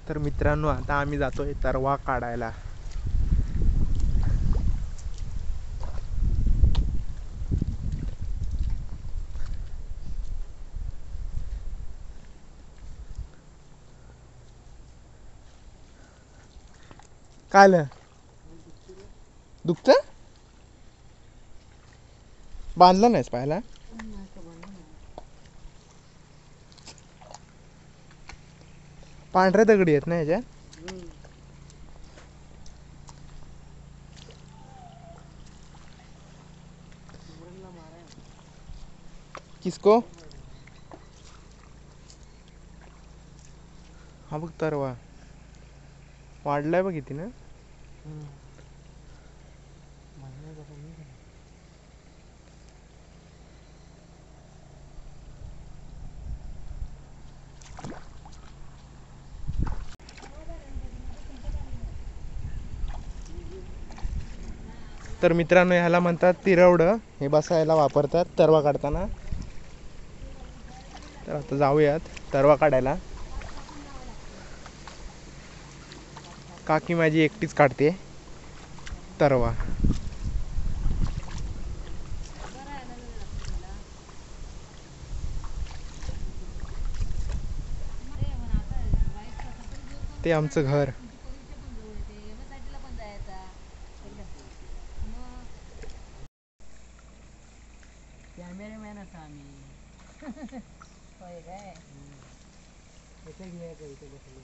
तर मित्रांनो आता आम्ही जातोय तरवा काढायला. काय दुखत बांधलं नाहीस पाहायला. पांढऱ्या दगडी आहेत ना ह्याच्यात. किसको हा बघ तरवा वाढलाय बघ किती ना. तर मित्रांनो ह्याला म्हणतात तिरवडं. हे बसायला वापरतात तरवा काढताना. तर आता जाऊयात तरवा काढायला. काकी माझी एकटीच काढते तरवा. ते आमचं घर. कॅमेरामॅन असा आम्ही. होय काय इथे घ्यायचं इथे बसलो.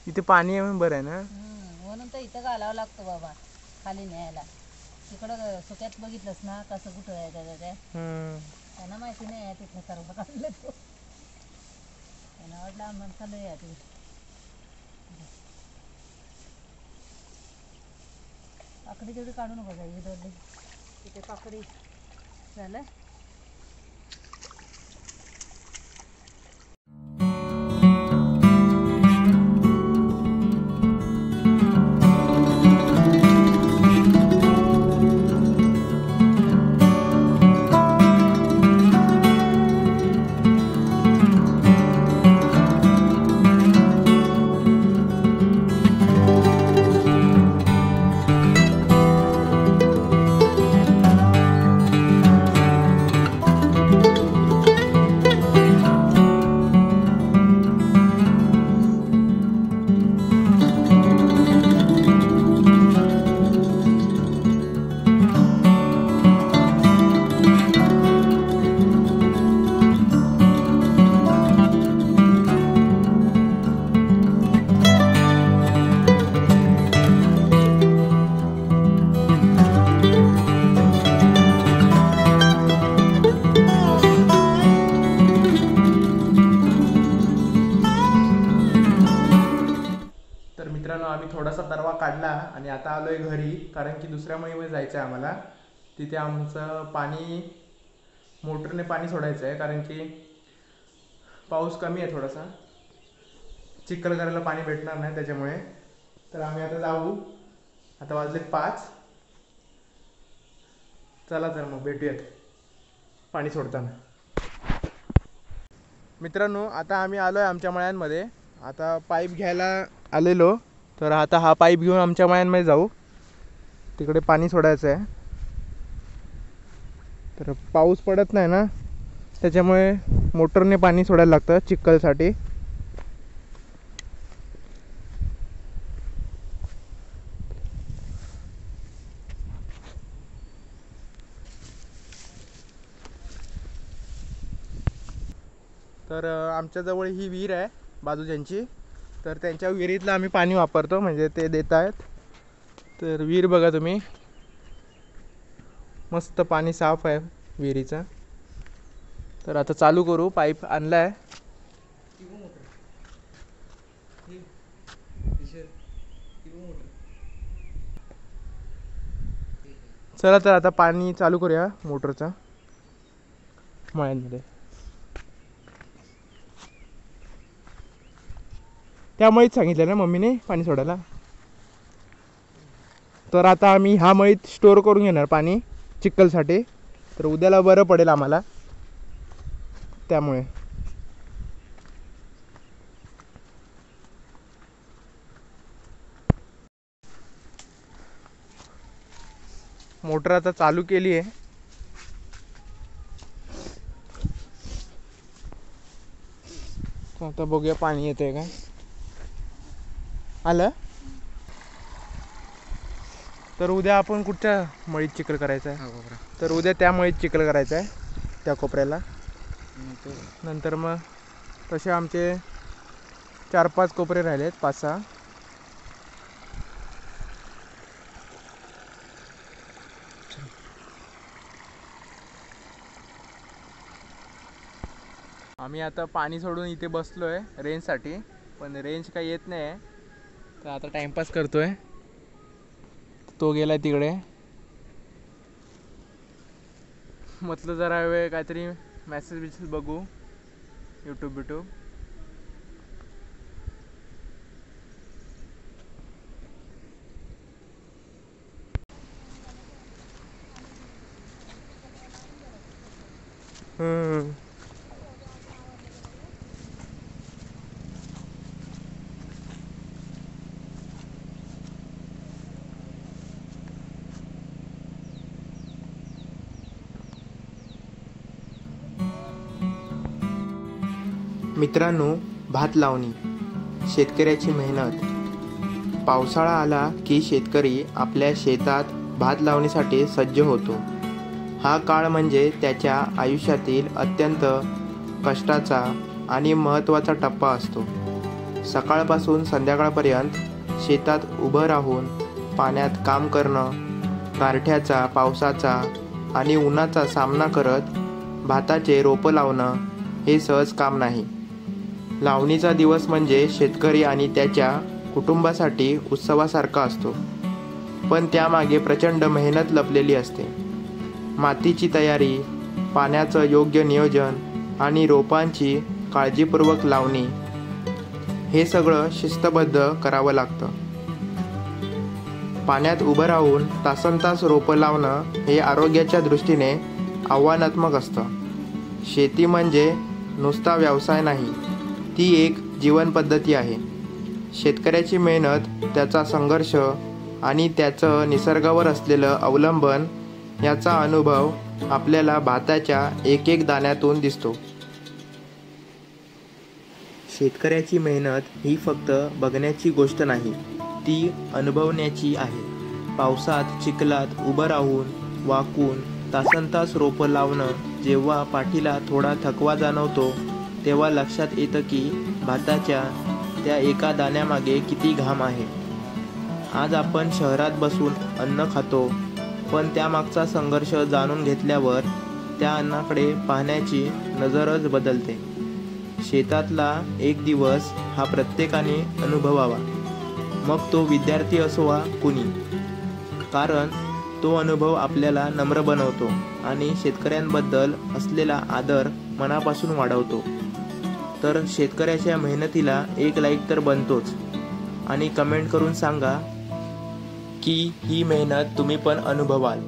इथे पाणी आहे बरं आहे ना. म्हणून तर इथं घालावं लागतं बाबा खाली न्यायला. तिकडं सुक्यात बघितलंस ना कसं कुठं आहे काय. त्यांना माहिती नाही आहे तिथलं सर्व काढलं तो. त्यांना वाटलं आम्हाला चालू आहे ते. काकडी तेवढी काढू नको जाई दरली तिथे काकडी झालं. मित्रांनो आम्ही थोडासा तरवा काढला आणि आता आलोय घरी. कारण की दुसऱ्या मळीमध्ये जायचं आहे आम्हाला. तिथे आमचं पाणी मोटरने पाणी सोडायचं आहे. कारण की पाऊस कमी आहे थोडासा. चिखल करायला पाणी भेटणार नाही त्याच्यामुळे. तर आम्ही आता जाऊ. आता वाजलेत 5. चला तर मग भेटूयात पाणी सोडताना. मित्रांनो आता आम्ही आलोय आमच्या मळ्यांमध्ये. आता पाईप घ्यायला आलेलो. तर आता हा पाईप घेऊन आमच्या मळ्यांमध्ये जाऊ. तिकडे पाणी सोडायचं आहे. तर पाऊस पडत नाही ना त्याच्यामुळे मोटरने पाणी सोडायला लागतं चिखलसाठी. तर आमच्याजवळ ही विहीर आहे बाजूच्यांची. तर त्यांच्या विहिरीतलं आम्ही पाणी वापरतो. म्हणजे ते देत आहेत. तर विहीर बघा तुम्ही. मस्त पाणी साफ आहे विहिरीचं. तर आता चालू करू. पाईप आणला आहे. चला तर आता पाणी चालू करूया मोटरचं मळ्यांमध्ये. त्या मळीत सांगितलं ना मम्मीने पाणी सोडायला. तर आता आम्ही ह्या मळीत स्टोअर करून घेणार पाणी चिखलसाठी. तर उद्याला बरं पडेल आम्हाला त्यामुळे. मोटर आता चालू केली आहे. आता बघूया पाणी येतंय का. आलं. तर उद्या आपण कुठच्या मळीत चिखल करायचा आहे. तर उद्या त्या मळीत चिखल करायचा आहे त्या कोपऱ्याला. नंतर मग तसे आमचे 4-5 कोपरे राहिलेत, 5-6. आम्ही आता पाणी सोडून इथे बसलो आहे रेंजसाठी, पण रेंज काही येत नाही आहे. तर आता टाइमपास करतोय. तो गेला तिकडे. म्हटलं जरा वेळ काहीतरी मेसेज बघू यूट्यूब. मित्रांनो, भात लावणी शेतकऱ्याची मेहनत. पावसाळा आला की शेतकरी आपल्या शेतात भात लावणीसाठी सज्ज होतो. हा काळ म्हणजे त्याच्या आयुष्यातील अत्यंत कष्टाचा आणि महत्त्वाचा टप्पा असतो. सकाळपासून संध्याकाळपर्यंत शेतात उभं राहून पाण्यात काम करणं, गारठ्याचा, पावसाचा आणि उन्हाचा सामना करत भाताचे रोपं लावणं हे सहज काम नाही. लावणीचा दिवस म्हणजे शेतकरी आणि त्याच्या कुटुंबासाठी उत्सवासारखा असतो. पण त्यामागे प्रचंड मेहनत लपलेली असते. मातीची तयारी, पाण्याचं योग्य नियोजन आणि रोपांची काळजीपूर्वक लावणी हे सगळं शिस्तबद्ध करावं लागतं. पाण्यात उभं राहून तासनतास रोपं लावणं हे आरोग्याच्या दृष्टीने आव्हानात्मक असतं. शेती म्हणजे नुसता व्यवसाय नाही, ती एक जीवनपद्धती आहे. शेतकऱ्याची मेहनत, त्याचा संघर्ष आणि त्याचं निसर्गावर असलेलं अवलंबन याचा अनुभव आपल्याला भाताच्या एक दाण्यातून दिसतो. शेतकऱ्याची मेहनत ही फक्त बघण्याची गोष्ट नाही, ती अनुभवण्याची आहे. पावसात चिखलात उभं राहून वाकून तासनतास रोपं लावणं जेव्हा पाठीला थोडा थकवा जाणवतो तेव्हा लक्षात येतं की भाताच्या त्या एका दाण्यामागे किती घाम आहे. आज आपण शहरात बसून अन्न खातो, पण त्यामागचा संघर्ष जाणून घेतल्यावर त्या अन्नाकडे पाहण्याची नजरच बदलते. शेतातला एक दिवस हा प्रत्येकाने अनुभवावा, मग तो विद्यार्थी असो वा कुणी, कारण तो अनुभव आपल्याला नम्र बनवतो आणि शेतकऱ्यांबद्दल असलेला आदर मनापासून वाढवतो. तर शेतकऱ्याच्या मेहनतीला एक लाईक तर बनतोच, आणि कमेंट करून सांगा की ही मेहनत तुम्ही पण अनुभवाल.